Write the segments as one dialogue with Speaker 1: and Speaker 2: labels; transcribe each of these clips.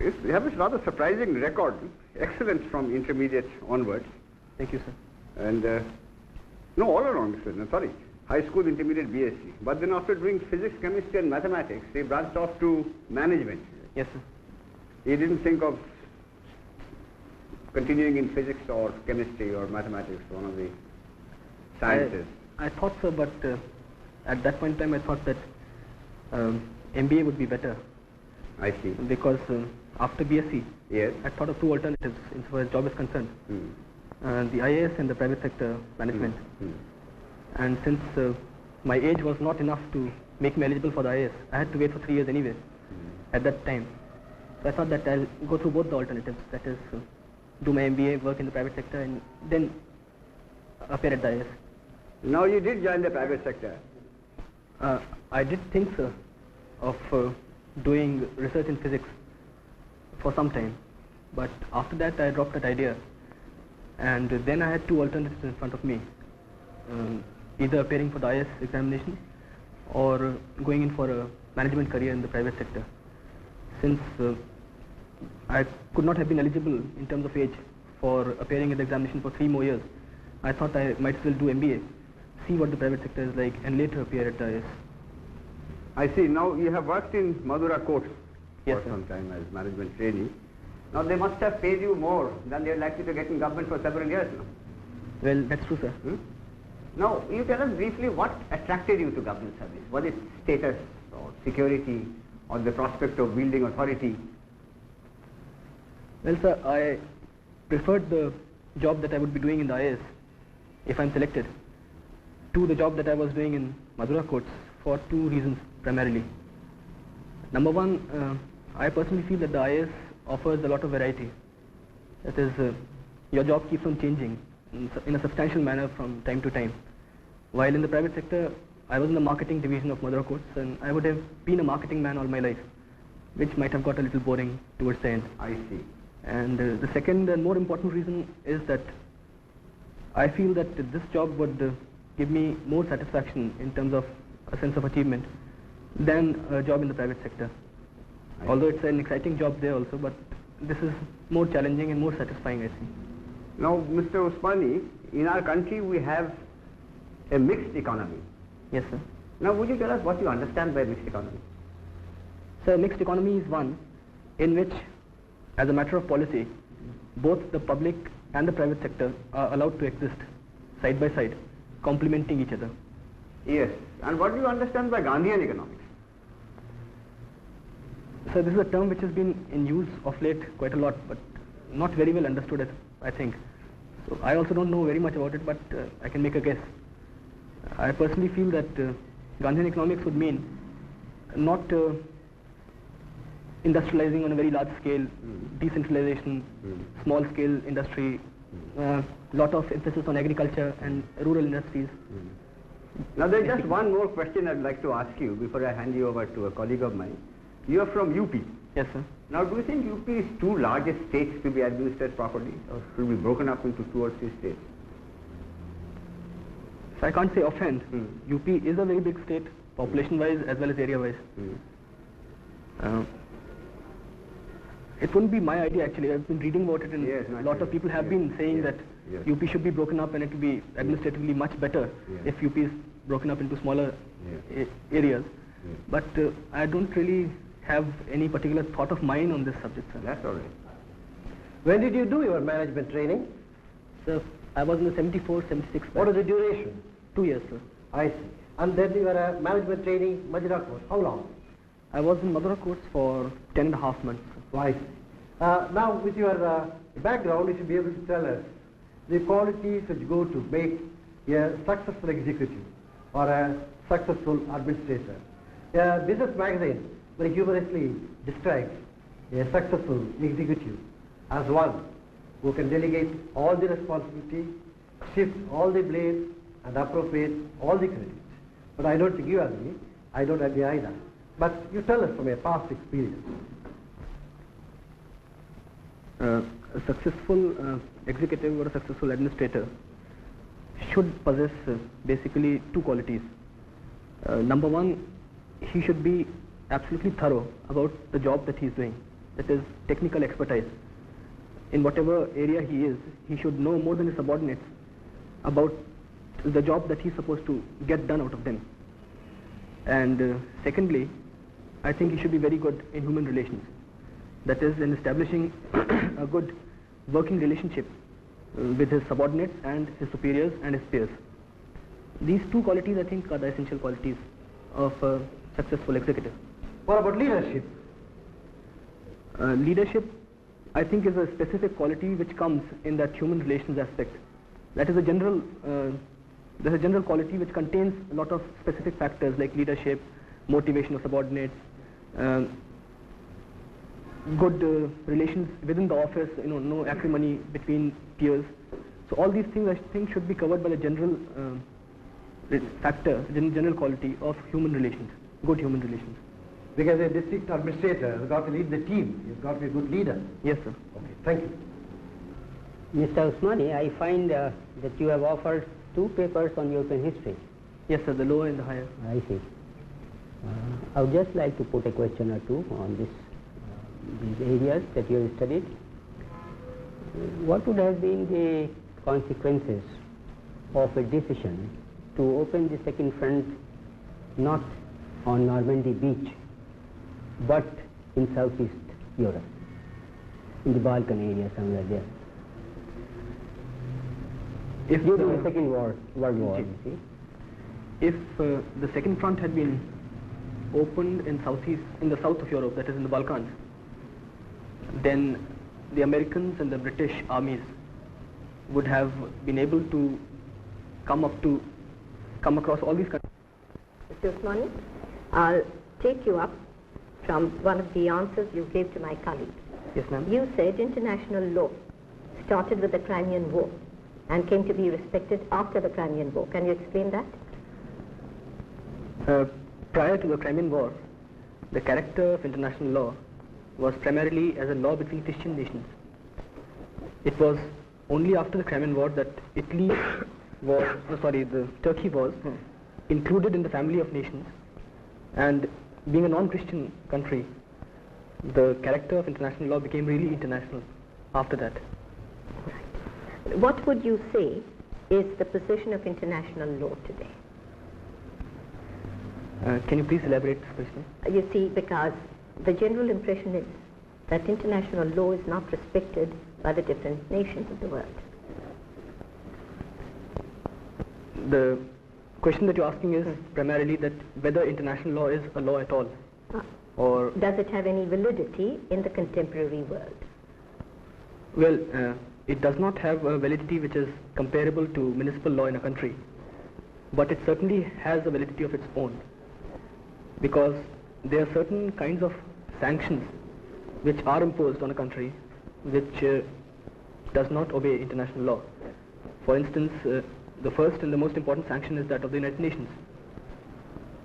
Speaker 1: You have a rather surprising record. Excellent from intermediate onwards.
Speaker 2: Thank you, sir.
Speaker 1: And no, all along, sir. No, sorry. High school, intermediate, BSc. But then after doing physics, chemistry and mathematics, he branched off to management.
Speaker 2: Yes, sir.
Speaker 1: He didn't think of continuing in physics or chemistry or mathematics, one of the sciences.
Speaker 2: I thought so, but at that point in time I thought that MBA would be better.
Speaker 1: I see.
Speaker 2: Because after BSc,
Speaker 1: yes,
Speaker 2: I thought of two alternatives insofar as job is concerned. The IAS and the private sector management. And since my age was not enough to make me eligible for the IAS, I had to wait for 3 years anyway at that time. So I thought that I'll go through both the alternatives, that is do my MBA, work in the private sector, and then appear at the IAS.
Speaker 1: Now you did join the private sector.
Speaker 2: I did think, sir, of doing research in physics for some time, but after that I dropped that idea, and then I had two alternatives in front of me, either appearing for the IAS examination or going in for a management career in the private sector. Since I could not have been eligible in terms of age for appearing at the examination for 3 more years, I thought I might as well do MBA, see what the private sector is like, and later appear at the IAS.
Speaker 1: I see. Now you have worked in Madura courts
Speaker 2: Yes,
Speaker 1: for
Speaker 2: sir.
Speaker 1: some time as management trainee. Now they must have paid you more than they are likely to get in government for several years now.
Speaker 2: Well, that's true, sir.
Speaker 1: Now, you tell us briefly what attracted you to government service. Was it status or security or the prospect of wielding authority?
Speaker 2: Well, sir, I preferred the job that I would be doing in the IAS, if I'm selected, to the job that I was doing in Madura courts for 2 reasons primarily. Number one, I personally feel that the IAS offers a lot of variety. That is, your job keeps on changing in a substantial manner from time to time. While in the private sector, I was in the marketing division of Madura courts, and I would have been a marketing man all my life, which might have got a little boring towards the end.
Speaker 1: I see.
Speaker 2: And the second and more important reason is that I feel that this job would give me more satisfaction in terms of a sense of achievement than a job in the private sector. Although it's an exciting job there also, but this is more challenging and more satisfying, I see.
Speaker 1: Now, Mr. Usmani, in our country we have a mixed economy.
Speaker 2: Yes, sir.
Speaker 1: Now, would you tell us what you understand by mixed economy?
Speaker 2: So, mixed economy is one in which, as a matter of policy, both the public and the private sector are allowed to exist side by side, complementing each other.
Speaker 1: Yes. And what do you understand by Gandhian economics?
Speaker 2: So, this is a term which has been in use of late quite a lot, but not very well understood, I think. So, I also don't know very much about it, but I can make a guess. I personally feel that Gandhian economics would mean not industrializing on a very large scale, decentralization, small scale industry, lot of emphasis on agriculture and rural industries.
Speaker 1: Now, there's just one more question I'd like to ask you before I hand you over to a colleague of mine. You are from UP.
Speaker 2: Yes, sir.
Speaker 1: Now, do you think UP is too large a state to be administered properly, or should be broken up into 2 or 3 states?
Speaker 2: So I can't say offhand. UP is a very big state, population-wise as well as area-wise. It wouldn't be my idea actually. I've been reading about it, and a lot of people have been saying that UP should be broken up and it will be administratively much better if UP is broken up into smaller areas. But I don't really have any particular thought of mine on this subject, sir.
Speaker 1: That's all right.
Speaker 3: When did you do your management training?
Speaker 2: So I was in the 74, 76.
Speaker 3: What was the duration?
Speaker 2: 2 years, sir.
Speaker 3: I see. And then you were a management training Madura course. How long?
Speaker 2: I was in Madura course for 10.5 months.
Speaker 3: I see. Now, with your background, you should be able to tell us the qualities which go to make a successful executive or a successful administrator. A business magazine very humorously describes a successful executive as one who can delegate all the responsibility, shift all the blame, and appropriate all the credit. But I don't think you agree. I don't agree either. But you tell us from your past experience.
Speaker 2: A successful executive or a successful administrator should possess basically 2 qualities. Number one, he should be absolutely thorough about the job that he is doing. that is technical expertise. In whatever area he is, he should know more than his subordinates about the job that he's supposed to get done out of them. And secondly, I think he should be very good in human relations. That is, in establishing a good working relationship with his subordinates and his superiors and his peers. These two qualities, I think, are the essential qualities of a successful executive.
Speaker 3: What about leadership?
Speaker 2: Leadership, I think, is a specific quality which comes in that human relations aspect. That is a general, there's a general quality which contains a lot of specific factors like leadership, motivation of subordinates, good relations within the office, no acrimony between peers. So all these things, I think, should be covered by the general factor, general quality of human relations, good human relations.
Speaker 3: Because a district administrator has got to lead the team. He's got to be a good leader.
Speaker 2: Yes, sir.
Speaker 3: Okay, thank you.
Speaker 4: Mr. Usmani, I find that you have offered 2 papers on European history.
Speaker 2: Yes, sir, the lower and the higher.
Speaker 4: I see. I would just like to put a question or two on these areas that you have studied. What would have been the consequences of a decision to open the second front not on Normandy beach but in Southeast Europe, in the Balkan area somewhere there?
Speaker 2: If
Speaker 4: during the Second World War, you see.
Speaker 2: If the second front had been opened in the south of Europe, that is in the Balkans, then the Americans and the British armies would have been able to come across all these countries.
Speaker 5: Mr. Usmani, I'll take you up from one of the answers you gave to my colleague.
Speaker 2: Yes, ma'am.
Speaker 5: You said international law started with the Crimean War and came to be respected after the Crimean War. Can you explain that?
Speaker 2: Prior to the Crimean War, the character of international law was primarily as a law between Christian nations. It was only after the Crimean War that Turkey was included in the family of nations, and being a non-Christian country, the character of international law became really international after that.
Speaker 5: What would you say is the position of international law today?
Speaker 2: Can you please elaborate this question?
Speaker 5: You see, because the general impression is that international law is not respected by the different nations of the world.
Speaker 2: The question that you're asking is primarily that whether international law is a law at all, or
Speaker 5: does it have any validity in the contemporary world?
Speaker 2: Well, it does not have a validity which is comparable to municipal law in a country, but it certainly has a validity of its own, because there are certain kinds of sanctions which are imposed on a country which does not obey international law. For instance, the first and the most important sanction is that of the United Nations.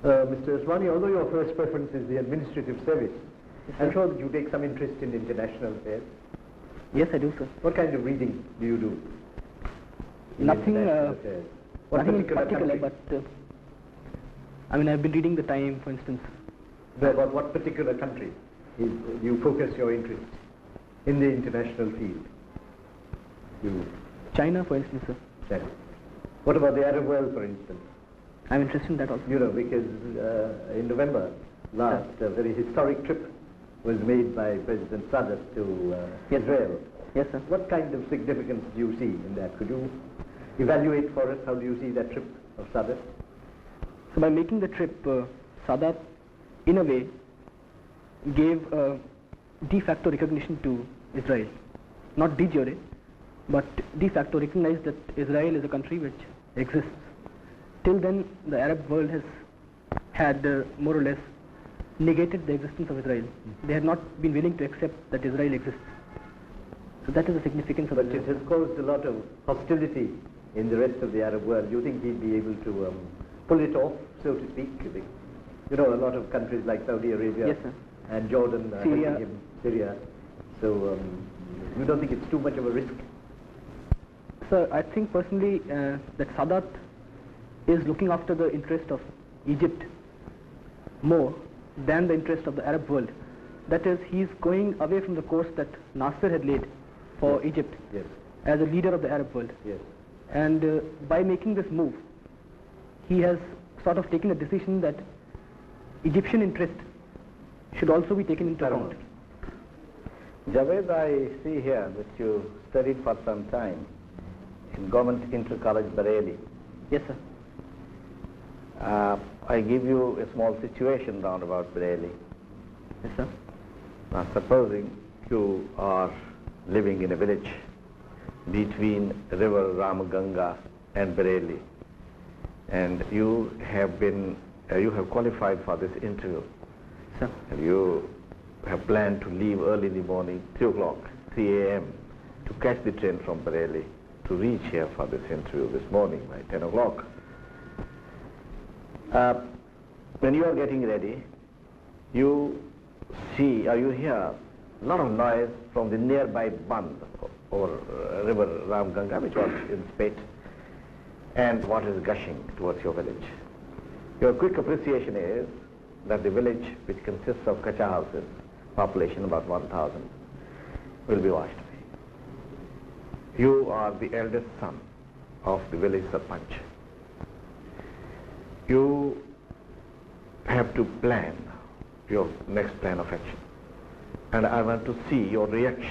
Speaker 6: Mr. Usmani, although your first preference is the administrative service, I'm sure that you take some interest in international affairs.
Speaker 2: Yes, I do, sir.
Speaker 6: What kind of reading do you do?
Speaker 2: Nothing in particular,
Speaker 6: country?
Speaker 2: but I've been reading the Time, for instance.
Speaker 6: About what particular country you focus your interest in the international field?
Speaker 2: China, for instance, sir.
Speaker 6: China. What about the Arab world, for instance?
Speaker 2: I'm interested in that also.
Speaker 6: You know, because in November last, a very historic trip was made by President Sadat to Israel.
Speaker 2: Yes, sir.
Speaker 6: What kind of significance do you see in that? Could you evaluate for us how do you see that trip of Sadat?
Speaker 2: So by making the trip, Sadat, in a way, gave de facto recognition to Israel. Not de jure, but de facto recognized that Israel is a country which exists. Till then, the Arab world has had more or less negated the existence of Israel. They had not been willing to accept that Israel exists. So that is the significance of
Speaker 6: But
Speaker 2: Israel.
Speaker 6: it has caused a lot of hostility in the rest of the Arab world. Do you think he'd be able to pull it off, so to speak? You know, a lot of countries like Saudi Arabia
Speaker 2: Yes, sir.
Speaker 6: and Jordan
Speaker 2: Syria.
Speaker 6: helping him, Syria. So you don't think it's too much of a risk?
Speaker 2: Sir, I think personally that Sadat is looking after the interest of Egypt more than the interest of the Arab world. That is, he is going away from the course that Nasser had laid for
Speaker 6: Yes.
Speaker 2: Egypt
Speaker 6: Yes.
Speaker 2: as a leader of the Arab world.
Speaker 6: Yes.
Speaker 2: And by making this move, he has sort of taken a decision that Egyptian interest should also be taken into account.
Speaker 6: Javed, I see here that you studied for some time in Government Inter-College Bareilly.
Speaker 2: Yes, sir.
Speaker 6: I give you a small situation round about Bareilly.
Speaker 2: Yes, sir.
Speaker 6: Now, supposing you are living in a village between river Ramganga and Bareilly, and you have qualified for this interview,
Speaker 2: Sir.
Speaker 6: and you have planned to leave early in the morning, 3 o'clock, 3 a.m., to catch the train from Bareilly to reach here for this interview this morning by 10 o'clock. When you are getting ready, you see or you hear a lot of noise from the nearby Band or river Ramganga, which was in spate, and water is gushing towards your village. Your quick appreciation is that the village, which consists of kacha houses, population about 1,000, will be washed away. You are the eldest son of the village sarpanch. You have to plan your next plan of action, and I want to see your reaction